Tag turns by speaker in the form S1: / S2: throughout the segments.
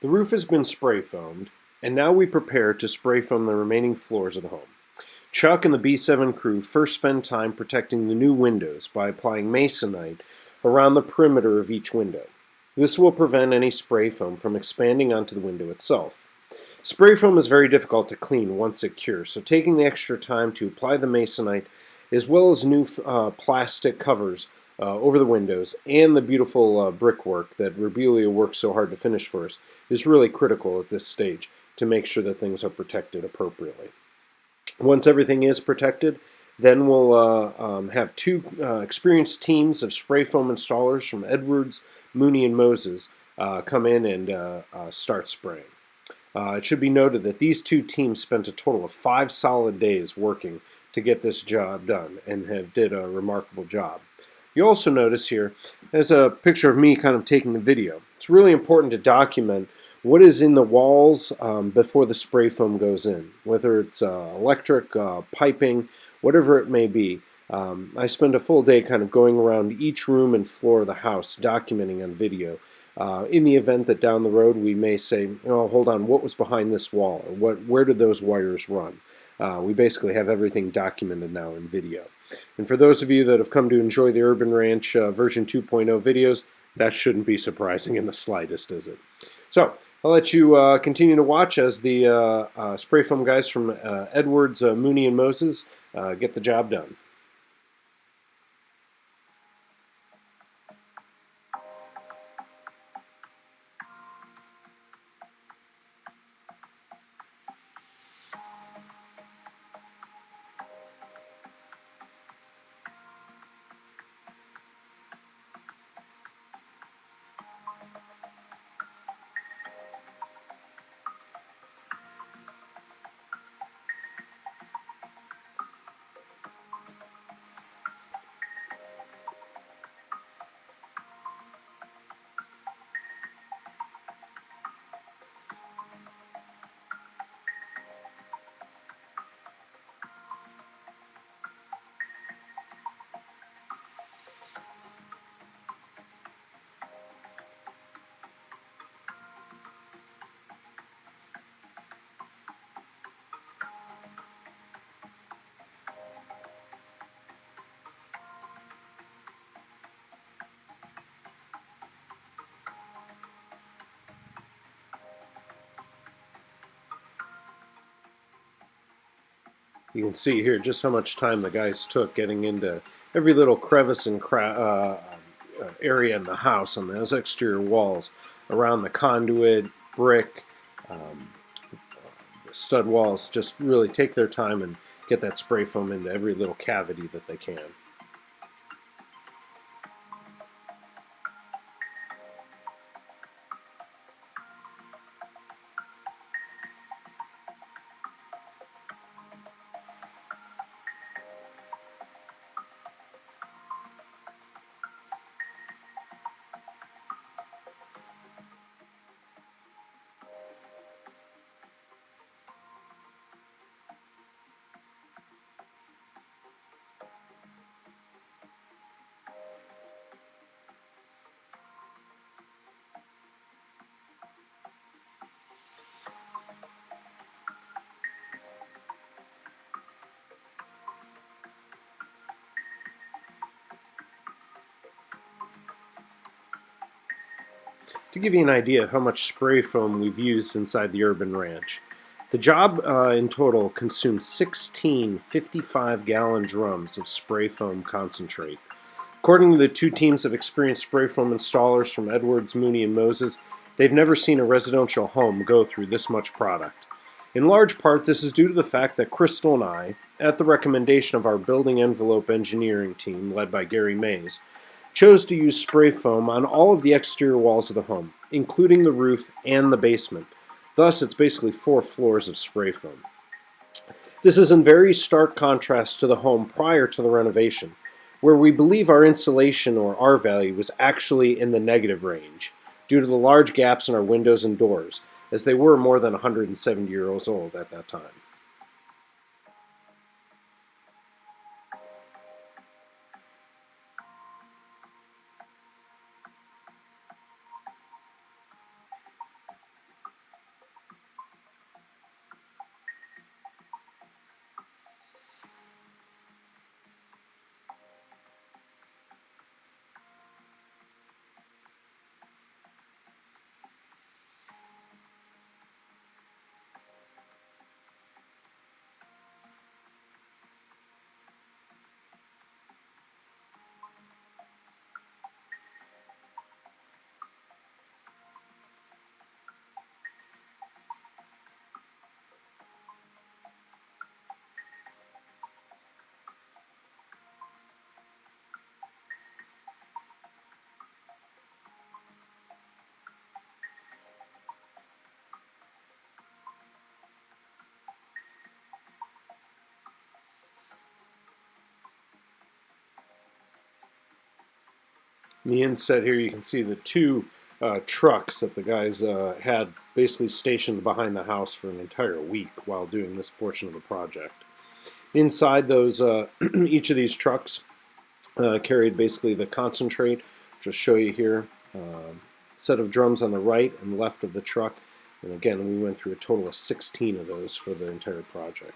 S1: The roof has been spray foamed, and now we prepare to spray foam the remaining floors of the home. Chuck and the B7 crew first spend time protecting the new windows by applying masonite around the perimeter of each window. This will prevent any spray foam from expanding onto the window itself. Spray foam is very difficult to clean once it cures, so taking the extra time to apply the masonite as well as new plastic covers over the windows and the beautiful brickwork that Robelia worked so hard to finish for us is really critical at this stage to make sure that things are protected appropriately. Once everything is protected, then we'll have two experienced teams of spray foam installers from Edwards, Mooney, and Moses come in and start spraying. It should be noted that these two teams spent a total of 5 solid days working to get this job done and did a remarkable job. You also notice here, there's a picture of me kind of taking the video. It's really important to document what is in the walls before the spray foam goes in, whether it's electric, piping, whatever it may be. I spend a full day kind of going around each room and floor of the house documenting on video. In the event that down the road we may say, oh, hold on, what was behind this wall? Or where did those wires run? We basically have everything documented now in video. And for those of you that have come to enjoy the Urban Ranch version 2.0 videos, that shouldn't be surprising in the slightest, is it? So I'll let you continue to watch as the spray foam guys from Edwards, Mooney, and Moses get the job done. You can see here just how much time the guys took getting into every little crevice and area in the house on those exterior walls, around the conduit, brick, stud walls. Just really take their time and get that spray foam into every little cavity that they can. To give you an idea of how much spray foam we've used inside the Urban Ranch, the job in total consumed 16 55-gallon drums of spray foam concentrate. According to the two teams of experienced spray foam installers from Edwards, Mooney, and Moses, they've never seen a residential home go through this much product. In large part, this is due to the fact that Crystal and I, at the recommendation of our building envelope engineering team led by Gary Mays, chose to use spray foam on all of the exterior walls of the home, including the roof and the basement. Thus, it's basically 4 floors of spray foam. This is in very stark contrast to the home prior to the renovation, where we believe our insulation or R value was actually in the negative range due to the large gaps in our windows and doors, as they were more than 170 years old at that time. In the inset here, you can see the two trucks that the guys had basically stationed behind the house for an entire week while doing this portion of the project. Inside those, each of these trucks carried basically the concentrate, which I'll show you here. Set of drums on the right and left of the truck. And again, we went through a total of 16 of those for the entire project.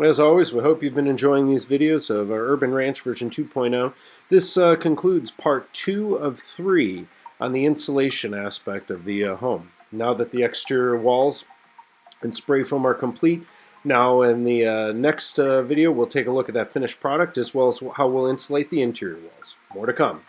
S1: As always, we hope you've been enjoying these videos of our Urban Ranch version 2.0. This concludes part 2 of 3 on the insulation aspect of the home. Now that the exterior walls and spray foam are complete, now in the next video we'll take a look at that finished product as well as how we'll insulate the interior walls. More to come.